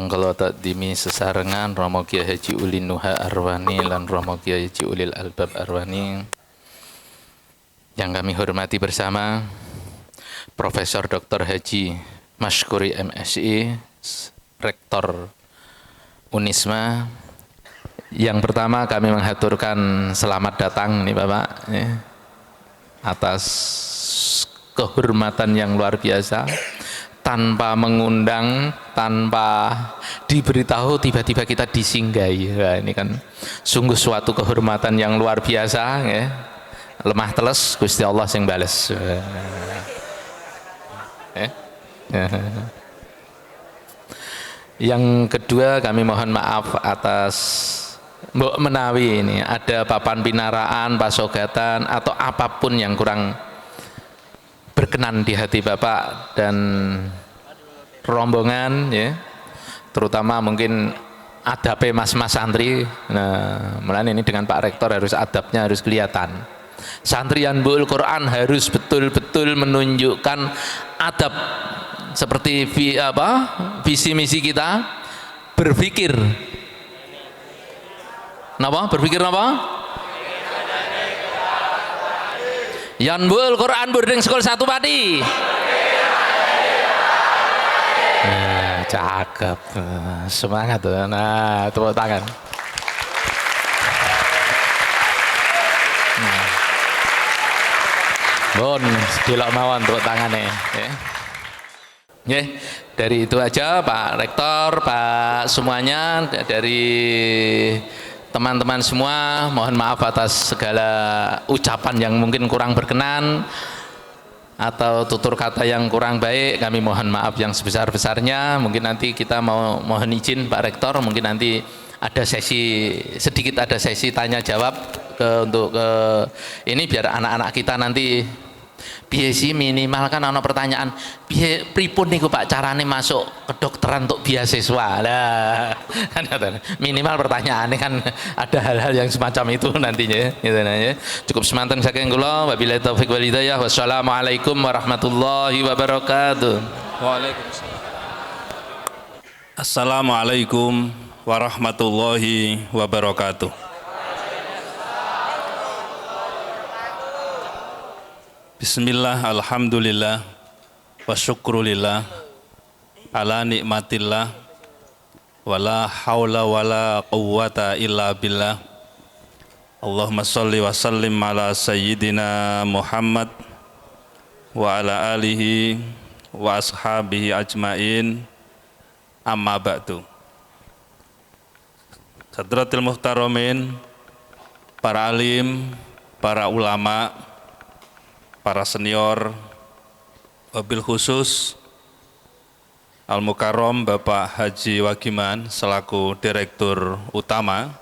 Kalau tak dimi sesarengan Romo Kiai Haji Ulin Nuha Arwani lan Romo Kiai Haji Ulil Albab Arwani yang kami hormati bersama, Profesor Dr. Haji Masyukuri MSI, Rektor Unisma. Yang pertama kami menghaturkan selamat datang nih Bapak atas kehormatan yang luar biasa, tanpa mengundang, tanpa diberitahu, tiba-tiba kita disinggahi. Nah, ini kan sungguh suatu kehormatan yang luar biasa ya. Lemah teles Gusti Allah yang bales. Yang kedua, kami mohon maaf atas mbok menawi ini ada papan pinaraan, pasogatan atau apapun yang kurang berkenan di hati Bapak dan rombongan ya, terutama mungkin adabnya mas-mas santri. Nah, mulai ini dengan Pak Rektor harus adabnya harus kelihatan. Santrian Bul Quran harus betul-betul menunjukkan adab seperti visi misi kita, berpikir. Napa? Berpikir napa? Yanbul Quran boarding school 1 Pati. Nah, cakep, semangat tuh. Nah, tepuk tangan. Bon, delok mawon tepuk tangannya. Ya, dari itu aja Pak Rektor, Pak semuanya, dari teman-teman semua, mohon maaf atas segala ucapan yang mungkin kurang berkenan atau tutur kata yang kurang baik. Kami mohon maaf yang sebesar-besarnya. Mungkin nanti kita mohon izin Pak Rektor, mungkin nanti ada sesi sedikit, ada sesi tanya jawab untuk ini biar anak-anak kita nanti biasa minimal kan ada pertanyaan pripun niku Pak carane masuk kedokteran untuk beasiswa lah kan minimal pertanyaannya kan ada hal-hal yang semacam itu nantinya gitu ya. Cukup semanten saking kula, wabillahi taufik wal hidayah, wassalamualaikum warahmatullahi wabarakatuh. Waalaikumsalam. Assalamualaikum warahmatullahi wabarakatuh. Bismillah, alhamdulillah, wa syukrulillah, ala nikmatillah, wala hawla wala quwwata illa billah. Allahumma salli wa sallim ala sayyidina Muhammad wa ala alihi wa ashabihi ajmain, amma ba'du. Hadratil muhtaramin, para alim, para ulama, para senior, wabil khusus Al-Mukarram Bapak Haji Wagiman selaku Direktur Utama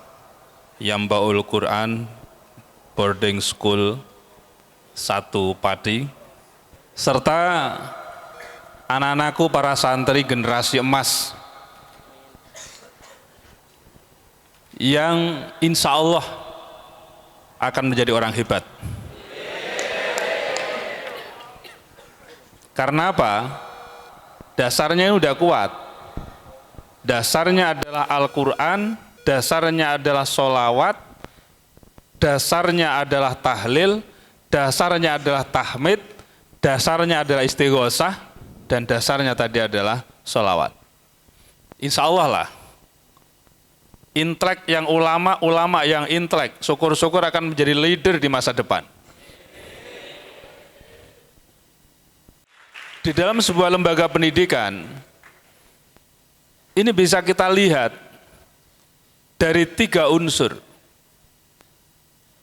Yambaul Quran Boarding School 1 Pati, serta anak-anakku para santri generasi emas yang insya Allah akan menjadi orang hebat. Karena apa? Dasarnya udah kuat. Dasarnya adalah Al-Quran, dasarnya adalah sholawat, dasarnya adalah tahlil, dasarnya adalah tahmid, dasarnya adalah istighosah, dan dasarnya tadi adalah sholawat. Insya Allah lah, intelek yang ulama yang intelek, syukur-syukur akan menjadi leader di masa depan. Di dalam sebuah lembaga pendidikan, ini bisa kita lihat dari 3 unsur.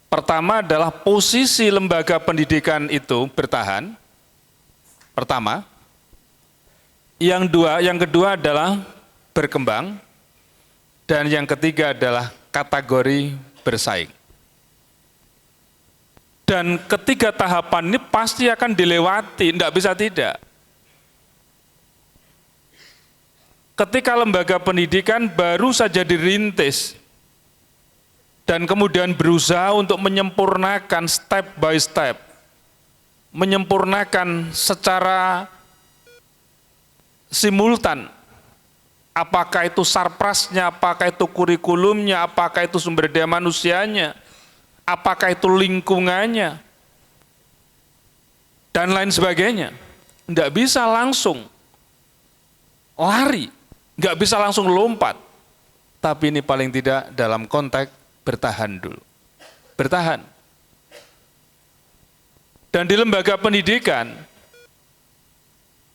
Pertama adalah posisi lembaga pendidikan itu bertahan. Pertama. Yang kedua adalah berkembang. Dan yang ketiga adalah kategori bersaing. Dan ketiga tahapan ini pasti akan dilewati, tidak bisa tidak. Ketika lembaga pendidikan baru saja dirintis dan kemudian berusaha untuk menyempurnakan step by step, menyempurnakan secara simultan, apakah itu sarprasnya, apakah itu kurikulumnya, apakah itu sumber daya manusianya, apakah itu lingkungannya, dan lain sebagainya. Tidak bisa langsung lari, nggak bisa langsung lompat, tapi ini paling tidak dalam konteks bertahan dulu. Bertahan. Dan di lembaga pendidikan,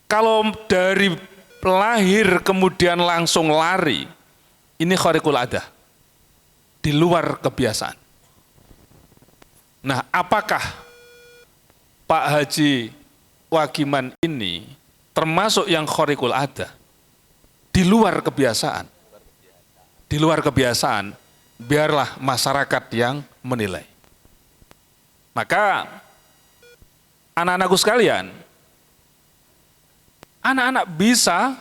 kalau dari lahir kemudian langsung lari, ini khariqul adah, di luar kebiasaan. Nah, apakah Pak Haji Wagiman ini termasuk yang khariqul adah? Di luar kebiasaan. Di luar kebiasaan, biarlah masyarakat yang menilai. Maka, anak-anakku sekalian, anak-anak bisa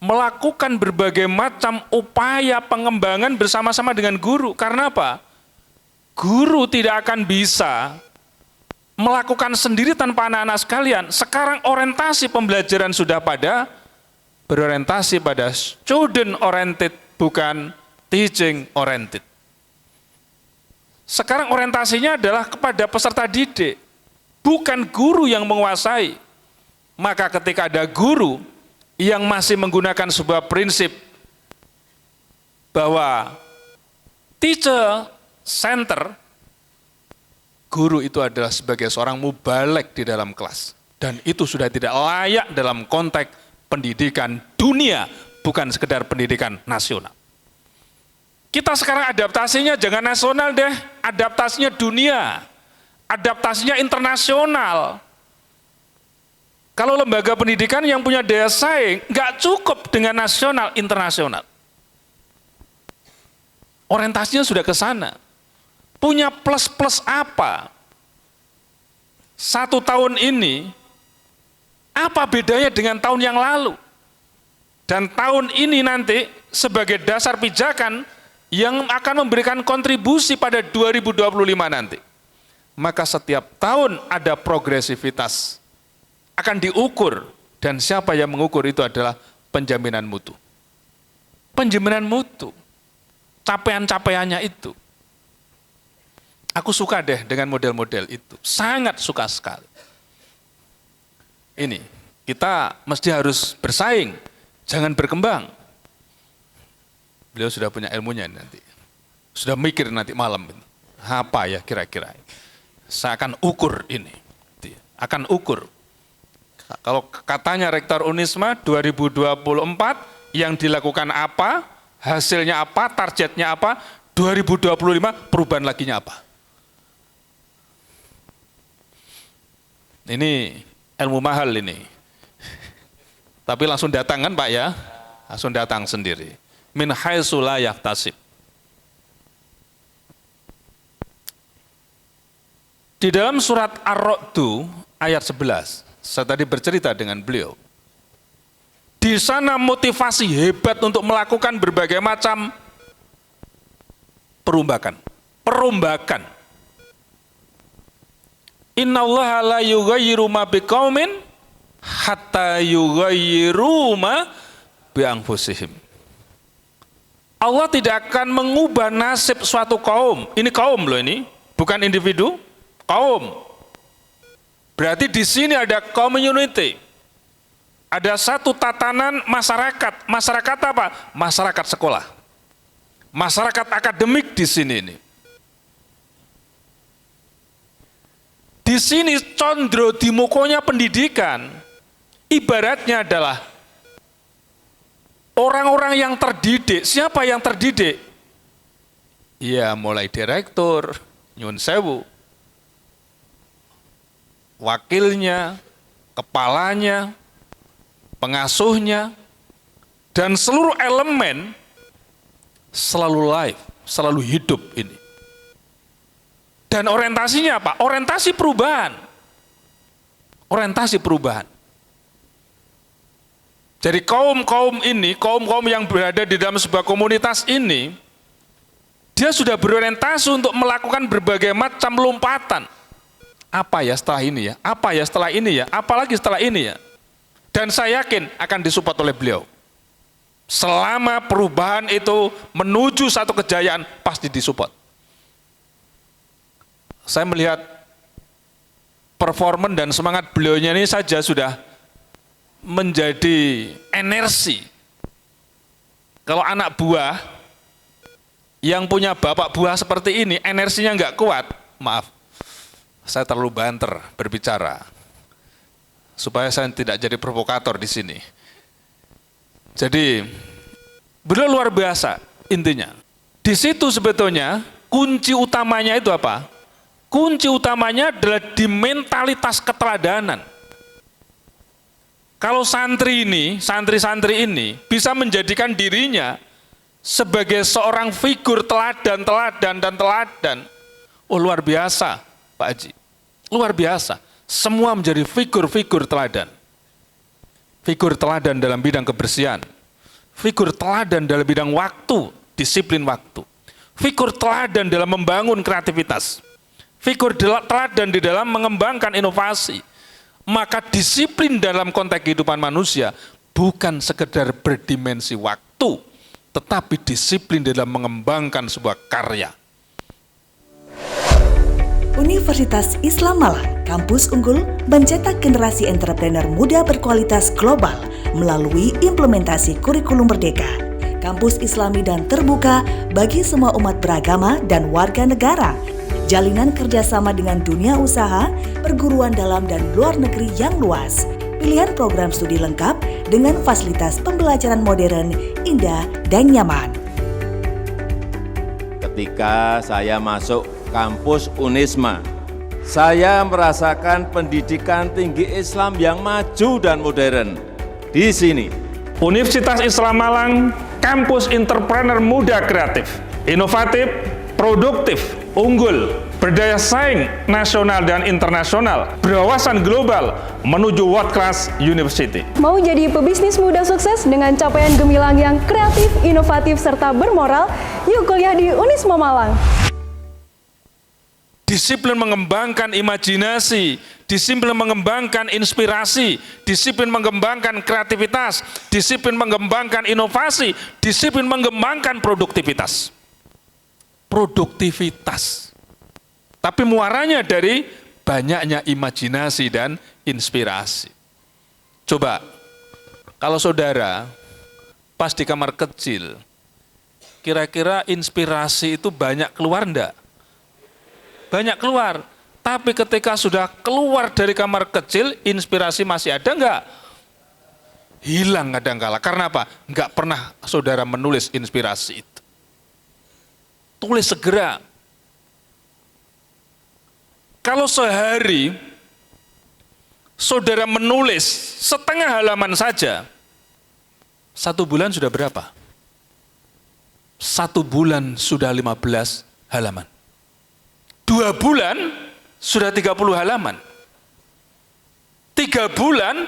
melakukan berbagai macam upaya pengembangan bersama-sama dengan guru. Karena apa? Guru tidak akan bisa melakukan sendiri tanpa anak-anak sekalian. Sekarang orientasi pembelajaran sudah berorientasi pada student oriented, bukan teaching oriented. Sekarang orientasinya adalah kepada peserta didik, bukan guru yang menguasai. Maka ketika ada guru yang masih menggunakan sebuah prinsip bahwa teacher center, guru itu adalah sebagai seorang mubalek di dalam kelas. Dan itu sudah tidak layak dalam konteks pendidikan dunia, bukan sekedar pendidikan nasional. Kita sekarang adaptasinya jangan nasional deh, adaptasinya dunia, adaptasinya internasional. Kalau lembaga pendidikan yang punya daya saing, nggak cukup dengan nasional, internasional. Orientasinya sudah ke sana. Punya plus-plus apa? 1 tahun ini, apa bedanya dengan tahun yang lalu? Dan tahun ini nanti sebagai dasar pijakan yang akan memberikan kontribusi pada 2025 nanti. Maka setiap tahun ada progresivitas. Akan diukur, dan siapa yang mengukur itu adalah penjaminan mutu. Penjaminan mutu, capaian-capaiannya itu. Aku suka deh dengan model-model itu, sangat suka sekali. Ini, kita mesti harus bersaing, jangan berkembang. Beliau sudah punya ilmunya nanti, sudah mikir nanti malam, apa ya kira-kira. Saya akan ukur ini, akan ukur. Kalau katanya Rektor Unisma 2024 yang dilakukan apa, hasilnya apa, targetnya apa, 2025 perubahan laginya apa. Ini ilmu mahal ini. Tapi langsung datang kan Pak ya? Langsung datang sendiri. Min haitsu la yahtasib. Di dalam surat Ar-Ra'd ayat 11, saya tadi bercerita dengan beliau. Di sana motivasi hebat untuk melakukan berbagai macam perombakan. Innallaha la yughayyiru ma biqaumin hatta yughayyiru ma bi anfusihim. Allah tidak akan mengubah nasib suatu kaum. Ini kaum loh ini, bukan individu, kaum. Berarti di sini ada community. Ada satu tatanan masyarakat. Masyarakat apa? Masyarakat sekolah. Masyarakat akademik di sini ini. Di sini condro dimokonya pendidikan ibaratnya adalah orang-orang yang terdidik. Siapa yang terdidik? Ya mulai direktur, nyun sewu, wakilnya, kepalanya, pengasuhnya, dan seluruh elemen selalu live, selalu hidup ini. Dan orientasinya apa? Orientasi perubahan. Orientasi perubahan. Jadi kaum-kaum ini, kaum-kaum yang berada di dalam sebuah komunitas ini, dia sudah berorientasi untuk melakukan berbagai macam lompatan. Apa ya setelah ini ya? Apa ya setelah ini ya? Apalagi setelah ini ya? Dan saya yakin akan disupport oleh beliau. Selama perubahan itu menuju satu kejayaan, pasti disupport. Saya melihat performan dan semangat beliaunya ini saja sudah menjadi energi. Kalau anak buah yang punya bapak buah seperti ini, energinya nggak kuat, maaf, saya terlalu banter berbicara, supaya saya tidak jadi provokator di sini. Jadi, beliau luar biasa intinya. Di situ sebetulnya kunci utamanya itu apa? Kunci utamanya adalah di mentalitas keteladanan. Kalau santri-santri ini bisa menjadikan dirinya sebagai seorang figur teladan, oh luar biasa Pak Haji, luar biasa. Semua menjadi figur-figur teladan. Figur teladan dalam bidang kebersihan, figur teladan dalam bidang waktu, disiplin waktu, figur teladan dalam membangun kreativitas, figur teladan di dalam mengembangkan inovasi. Maka disiplin dalam konteks kehidupan manusia bukan sekedar berdimensi waktu, tetapi disiplin dalam mengembangkan sebuah karya. Universitas Islam Malang, kampus unggul mencetak generasi entrepreneur muda berkualitas global melalui implementasi kurikulum merdeka. Kampus Islami dan terbuka bagi semua umat beragama dan warga negara. Jalinan kerjasama dengan dunia usaha, perguruan dalam dan luar negeri yang luas. Pilihan program studi lengkap dengan fasilitas pembelajaran modern, indah, dan nyaman. Ketika saya masuk kampus Unisma, saya merasakan pendidikan tinggi Islam yang maju dan modern. Di sini, Universitas Islam Malang, kampus entrepreneur muda kreatif, inovatif, produktif, unggul, berdaya saing nasional dan internasional, berwawasan global menuju world class university. Mau jadi pebisnis muda sukses dengan capaian gemilang yang kreatif, inovatif, serta bermoral? Yuk kuliah di Unisma Malang. Disiplin mengembangkan imajinasi, disiplin mengembangkan inspirasi, disiplin mengembangkan kreativitas, disiplin mengembangkan inovasi, disiplin mengembangkan produktivitas. Produktivitas. Tapi muaranya dari banyaknya imajinasi dan inspirasi. Coba, kalau saudara pas di kamar kecil, kira-kira inspirasi itu banyak keluar enggak? Banyak keluar. Tapi ketika sudah keluar dari kamar kecil, inspirasi masih ada enggak? Hilang kadangkala. Karena apa? Enggak pernah saudara menulis inspirasi itu. Tulis segera. Kalau sehari saudara menulis setengah halaman saja, 1 bulan sudah berapa? 1 bulan sudah 15 halaman. 2 bulan sudah 30 halaman. 3 bulan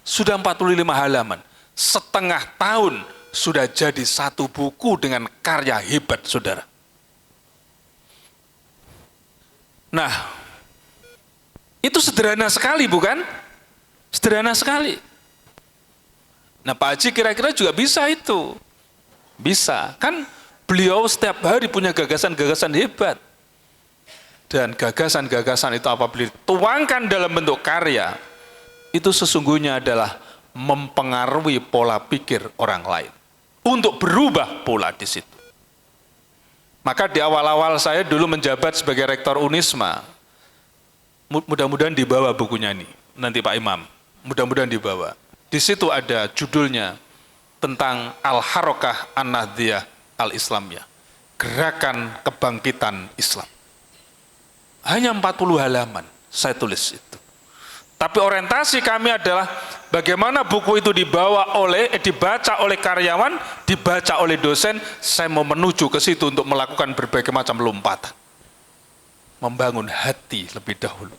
sudah 45 halaman. Setengah tahun sudah jadi 1 buku dengan karya hebat saudara. Nah, itu sederhana sekali bukan? Sederhana sekali. Nah Pak Haji kira-kira juga bisa itu. Bisa. Kan beliau setiap hari punya gagasan-gagasan hebat. Dan gagasan-gagasan itu apabila dituangkan dalam bentuk karya, itu sesungguhnya adalah mempengaruhi pola pikir orang lain. Untuk berubah pola di situ. Maka di awal-awal saya dulu menjabat sebagai Rektor Unisma, mudah-mudahan dibawa bukunya ini, nanti Pak Imam, mudah-mudahan dibawa. Di situ ada judulnya tentang Al-Harokah An-Nahdiyah Al-Islamiyah, gerakan kebangkitan Islam. Hanya 40 halaman saya tulis itu. Tapi orientasi kami adalah bagaimana buku itu dibaca oleh karyawan, dibaca oleh dosen. Saya mau menuju ke situ untuk melakukan berbagai macam lompatan. Membangun hati lebih dahulu.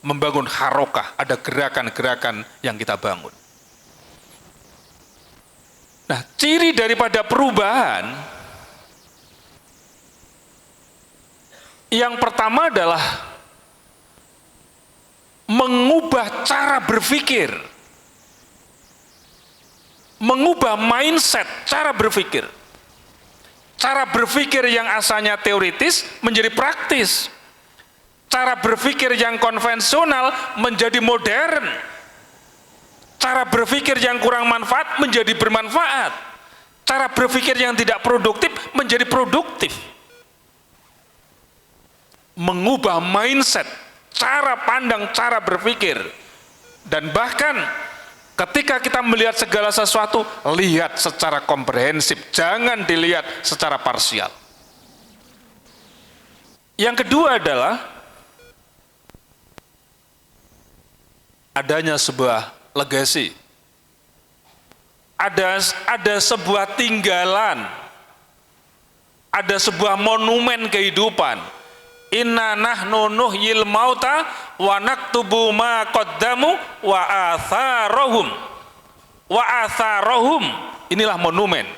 Membangun harokah, ada gerakan-gerakan yang kita bangun. Nah, ciri daripada perubahan yang pertama adalah mengubah cara berpikir, mengubah mindset cara berpikir. Cara berpikir yang asalnya teoritis menjadi praktis. Cara berpikir yang konvensional menjadi modern. Cara berpikir yang kurang manfaat menjadi bermanfaat. Cara berpikir yang tidak produktif menjadi produktif. Mengubah mindset, cara pandang, cara berpikir. Dan bahkan ketika kita melihat segala sesuatu, lihat secara komprehensif, jangan dilihat secara parsial. Yang kedua adalah adanya sebuah legasi. Ada sebuah tinggalan. Ada sebuah monumen kehidupan. Inna nahnu nuhyil mauta wa naktubu ma qaddamu wa atharahum. Wa atharahum. Inilah monumen.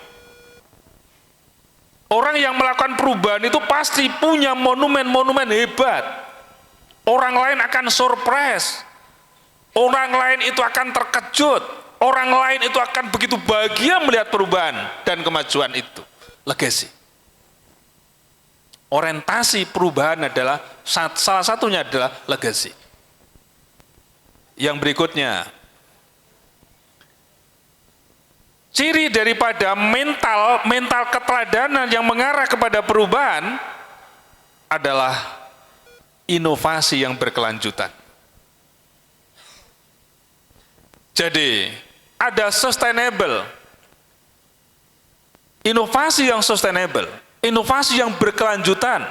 Orang yang melakukan perubahan itu pasti punya monumen-monumen hebat. Orang lain akan surprise. Orang lain itu akan terkejut. Orang lain itu akan begitu bahagia melihat perubahan dan kemajuan itu. Legasi. Orientasi perubahan adalah, salah satunya adalah legasi. Yang berikutnya, ciri daripada mental keteladanan yang mengarah kepada perubahan adalah inovasi yang berkelanjutan. Jadi, ada sustainable, inovasi yang sustainable, inovasi yang berkelanjutan.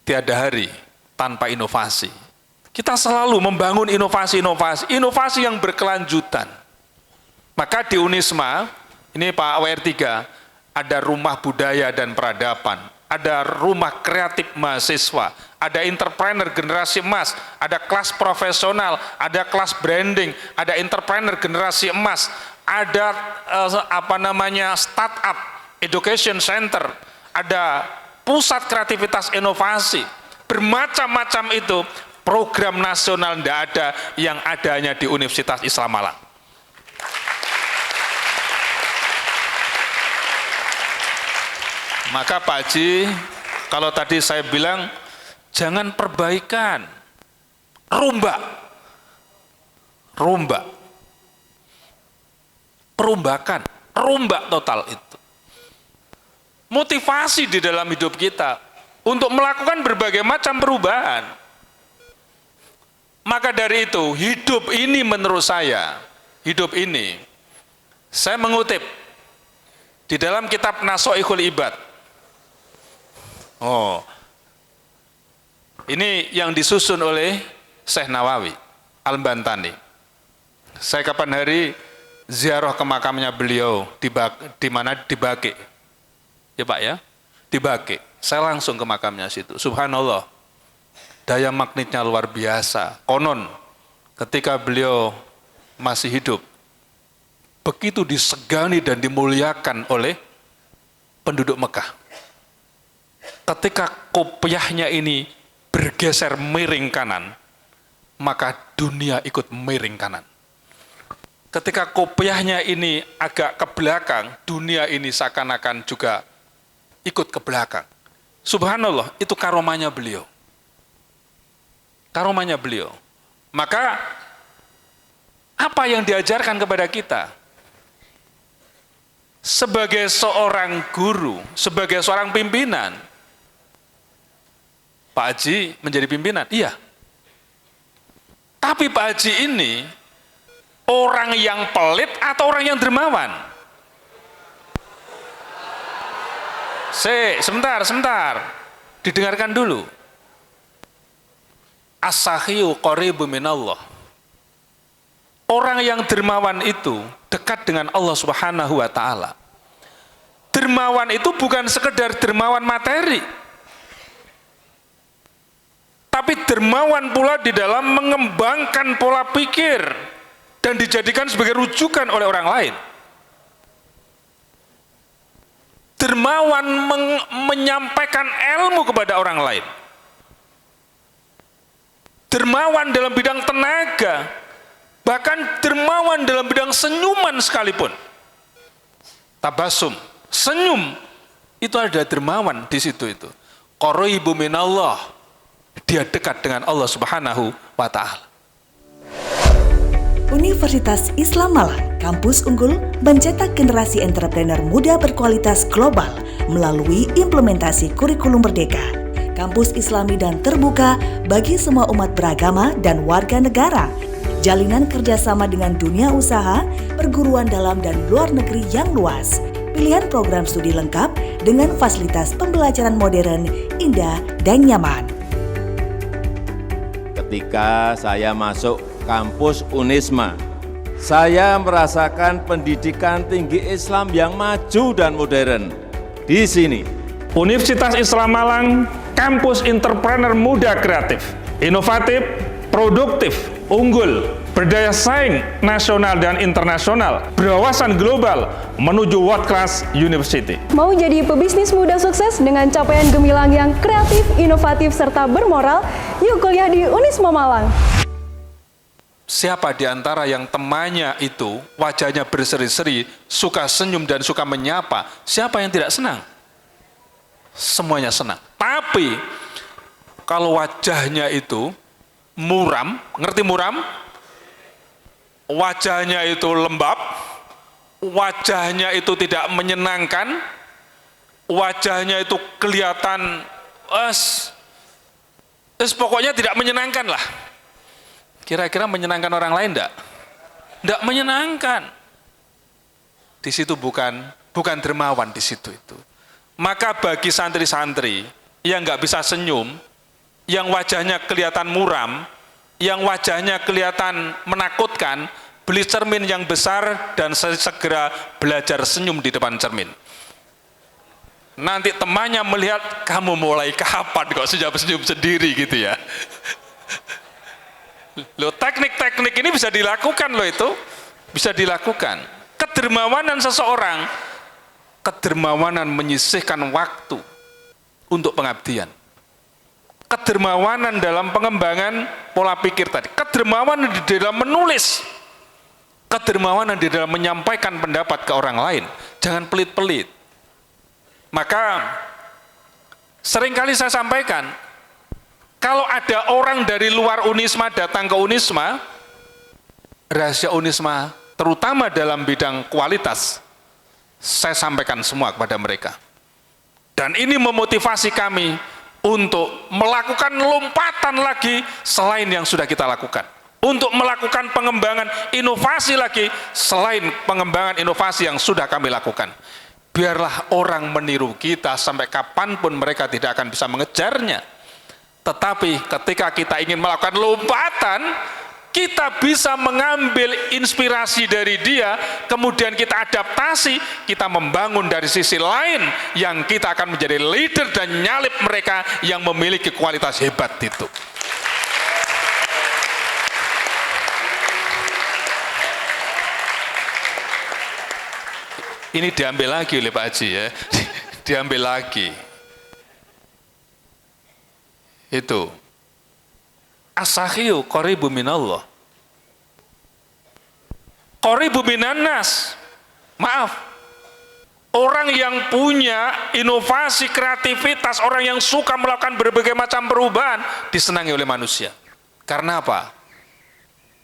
Tiada hari tanpa inovasi. Kita selalu membangun inovasi yang berkelanjutan. Maka di Unisma, ini Pak WR3, ada rumah budaya dan peradaban, ada rumah kreatif mahasiswa, ada entrepreneur generasi emas, ada kelas profesional, ada kelas branding, ada entrepreneur generasi emas, ada startup, education center, ada pusat kreativitas inovasi, bermacam-macam itu. Program nasional tidak ada, yang adanya di Universitas Islam Malang. Maka Pak Haji, kalau tadi saya bilang jangan perbaikan, perombakan, rombak total itu. Motivasi di dalam hidup kita untuk melakukan berbagai macam perubahan. Maka dari itu, hidup ini menurut saya, saya mengutip di dalam kitab Nasoihul Ibad. Ini yang disusun oleh Syekh Nawawi Al-Bantani. Saya kapan hari ziarah ke makamnya beliau di mana di Baqi. Ya Pak ya, di Baqi. Saya langsung ke makamnya situ. Subhanallah, daya magnetnya luar biasa. Konon ketika beliau masih hidup, begitu disegani dan dimuliakan oleh penduduk Mekah. Ketika kopiahnya ini bergeser miring kanan, maka dunia ikut miring kanan. Ketika kopiahnya ini agak ke belakang, dunia ini seakan-akan juga ikut ke belakang. Subhanallah, itu karomahnya beliau. Karomahnya beliau. Maka apa yang diajarkan kepada kita? Sebagai seorang guru, sebagai seorang pimpinan, Pak Haji menjadi pimpinan, iya. Tapi Pak Haji ini orang yang pelit atau orang yang dermawan? Sebentar. Didengarkan dulu. As-sakhiyu qaribu minallah. Orang yang dermawan itu dekat dengan Allah Subhanahu wa taala. Dermawan itu bukan sekedar dermawan materi, tapi dermawan pula di dalam mengembangkan pola pikir dan dijadikan sebagai rujukan oleh orang lain. Dermawan menyampaikan ilmu kepada orang lain. Dermawan dalam bidang tenaga, bahkan dermawan dalam bidang senyuman sekalipun. Tabasum, senyum, itu ada dermawan di situ itu. Qaribu minallah, dia dekat dengan Allah Subhanahu wa taala. Universitas Islam Malang, kampus unggul mencetak generasi entrepreneur muda berkualitas global melalui implementasi kurikulum merdeka. Kampus Islami dan terbuka bagi semua umat beragama dan warga negara. Jalinan kerjasama dengan dunia usaha, perguruan dalam dan luar negeri yang luas. Pilihan program studi lengkap dengan fasilitas pembelajaran modern, indah, dan nyaman. Ketika saya masuk kampus Unisma, saya merasakan pendidikan tinggi Islam yang maju dan modern di sini. Universitas Islam Malang, kampus entrepreneur muda kreatif, inovatif, produktif, unggul, berdaya saing nasional dan internasional, berwawasan global menuju world class university. Mau jadi pebisnis muda sukses dengan capaian gemilang yang kreatif, inovatif, serta bermoral? Yuk kuliah di Unisma Malang. Siapa di antara yang temannya itu wajahnya berseri-seri, suka senyum dan suka menyapa? Siapa yang tidak senang? Semuanya senang. Tapi kalau wajahnya itu muram, ngerti muram? Wajahnya itu lembab, wajahnya itu tidak menyenangkan, wajahnya itu kelihatan pokoknya tidak menyenangkan lah. Kira-kira menyenangkan orang lain enggak? Enggak menyenangkan. Di situ bukan dermawan di situ itu. Maka bagi santri-santri yang enggak bisa senyum, yang wajahnya kelihatan muram, yang wajahnya kelihatan menakutkan, beli cermin yang besar dan segera belajar senyum di depan cermin. Nanti temannya melihat, kamu mulai kapan kok senyum sendiri gitu ya. Loh, teknik-teknik ini bisa dilakukan loh, itu bisa dilakukan. Kedermawanan seseorang, kedermawanan menyisihkan waktu untuk pengabdian. Kedermawanan dalam pengembangan pola pikir tadi, kedermawanan di dalam menulis, kedermawanan di dalam menyampaikan pendapat ke orang lain. Jangan pelit-pelit. Maka seringkali saya sampaikan, kalau ada orang dari luar Unisma datang ke Unisma, rahasia Unisma terutama dalam bidang kualitas, saya sampaikan semua kepada mereka. Dan ini memotivasi kami untuk melakukan lompatan lagi selain yang sudah kita lakukan. Untuk melakukan pengembangan inovasi lagi selain pengembangan inovasi yang sudah kami lakukan. Biarlah orang meniru kita sampai kapanpun mereka tidak akan bisa mengejarnya. Tetapi ketika kita ingin melakukan lompatan, kita bisa mengambil inspirasi dari dia, kemudian kita adaptasi, kita membangun dari sisi lain yang kita akan menjadi leader dan nyalip mereka yang memiliki kualitas hebat itu. Ini diambil lagi oleh Pak Haji ya, diambil lagi. Itu. as-sakhiyu qaribu minallah. Qaribu minannas. Maaf. Orang yang punya inovasi, kreativitas, orang yang suka melakukan berbagai macam perubahan disenangi oleh manusia. Karena apa?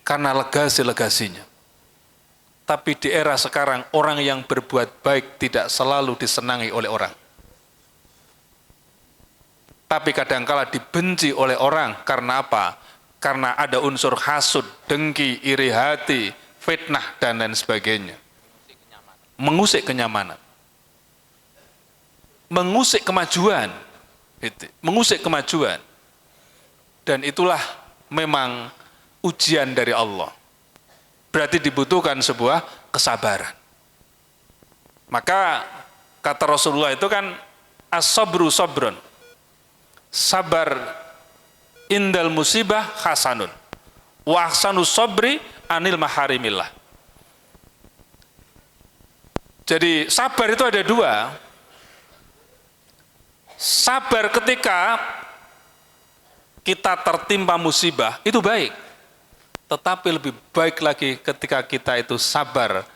Karena legasi-legasinya. Tapi di era sekarang orang yang berbuat baik tidak selalu disenangi oleh orang. Tapi kadangkala dibenci oleh orang. Karena apa? Karena ada unsur hasud, dengki, iri hati, fitnah, dan lain sebagainya. Mengusik kenyamanan. Mengusik kemajuan. Mengusik kemajuan. Dan itulah memang ujian dari Allah. Berarti dibutuhkan sebuah kesabaran. Maka kata Rasulullah itu kan as-sabru sabrun. Sabar indal musibah hasanun. Wa ahsanus sabri anil maharimillah. Jadi sabar itu ada dua. Sabar ketika kita tertimpa musibah itu baik. Tetapi lebih baik lagi ketika kita itu sabar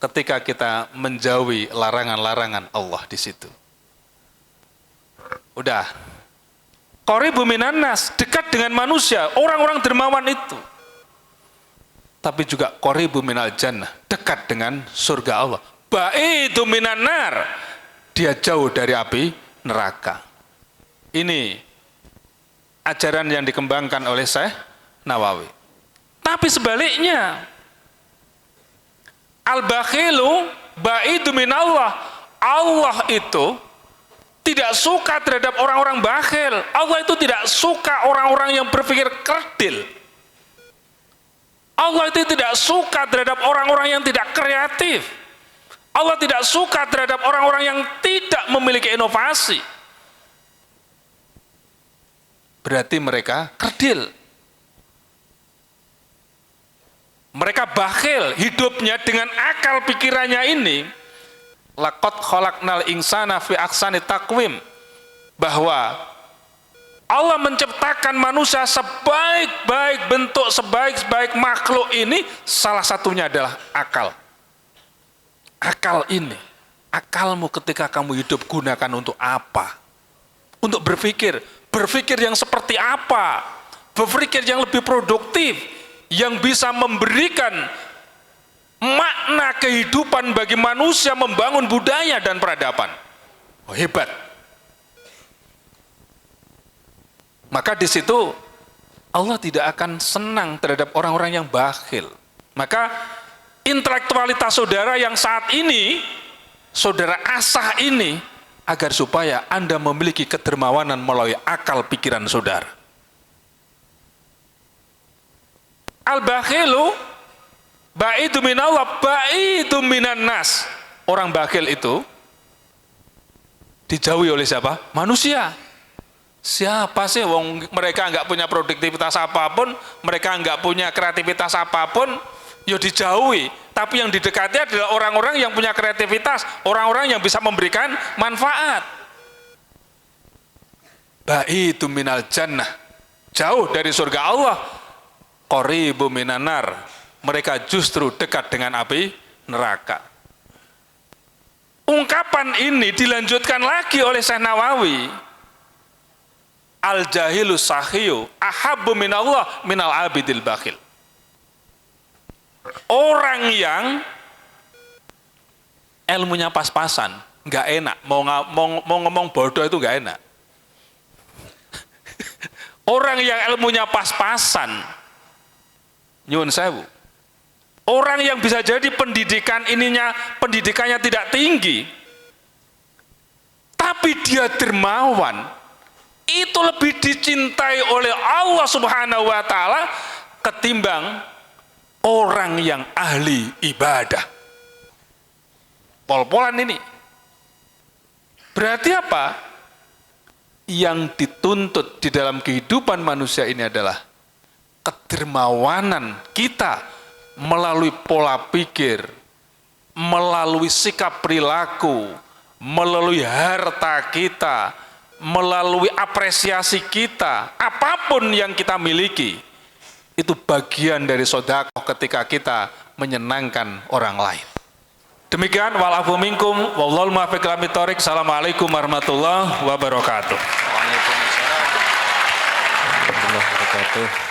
ketika kita menjauhi larangan-larangan Allah di situ. Udah. Qaribu minannas, dekat dengan manusia, orang-orang dermawan itu. Tapi juga qaribu minal jannah, dekat dengan surga Allah. Ba'idu minan nar, dia jauh dari api neraka. Ini ajaran yang dikembangkan oleh Syekh Nawawi. Tapi sebaliknya, al-bakhilu ba'idu minallah. Allah itu tidak suka terhadap orang-orang bakhil. Allah itu tidak suka orang-orang yang berpikir kerdil. Allah itu tidak suka terhadap orang-orang yang tidak kreatif. Allah tidak suka terhadap orang-orang yang tidak memiliki inovasi. Berarti mereka kerdil. Mereka bakhil hidupnya dengan akal pikirannya ini. Laqad khalaqnal insana fi ahsani taqwim, bahwa Allah menciptakan manusia sebaik-baik bentuk, sebaik-baik makhluk ini, salah satunya adalah akal. Akal ini, akalmu ketika kamu hidup gunakan untuk apa? Untuk berpikir yang seperti apa? Berpikir yang lebih produktif, yang bisa memberikan makna kehidupan bagi manusia, membangun budaya dan peradaban. Oh, hebat. Maka di situ Allah tidak akan senang terhadap orang-orang yang bakhil. Maka intelektualitas saudara yang saat ini saudara asah ini, agar supaya Anda memiliki kedermawanan melalui akal pikiran saudara. Al-bakhilu ba'idu minallah, ba'idu minan nas. Orang bakhil itu dijauhi oleh siapa? Manusia. Siapa sih? Wong mereka enggak punya produktivitas apapun, mereka enggak punya kreativitas apapun, ya dijauhi. Tapi yang didekati adalah orang-orang yang punya kreativitas, orang-orang yang bisa memberikan manfaat. Ba'idu minal jannah, jauh dari surga Allah. Qaribu minan nar, mereka justru dekat dengan api neraka. Ungkapan ini dilanjutkan lagi oleh Syekh Nawawi. Al-jahilu sahiyu ahabbu minallah minal abidil bakhil. Orang yang ilmunya pas-pasan, nggak enak. Mau ngomong bodoh itu nggak enak. Orang yang ilmunya pas-pasan, nyuwun sewu. Orang yang bisa jadi pendidikannya tidak tinggi, tapi dia dermawan, itu lebih dicintai oleh Allah Subhanahu wa Ta'ala ketimbang orang yang ahli ibadah. Pol-polan ini. Berarti apa? Yang dituntut di dalam kehidupan manusia ini adalah kedermawanan kita melalui pola pikir, melalui sikap perilaku, melalui harta kita, melalui apresiasi kita, apapun yang kita miliki, itu bagian dari sedekah ketika kita menyenangkan orang lain. Demikian, walafu minkum, wallahul muwaffiq ila aqwamit thoriq. Assalamualaikum warahmatullahi wabarakatuh. Waalaikumsalam warahmatullahi wabarakatuh.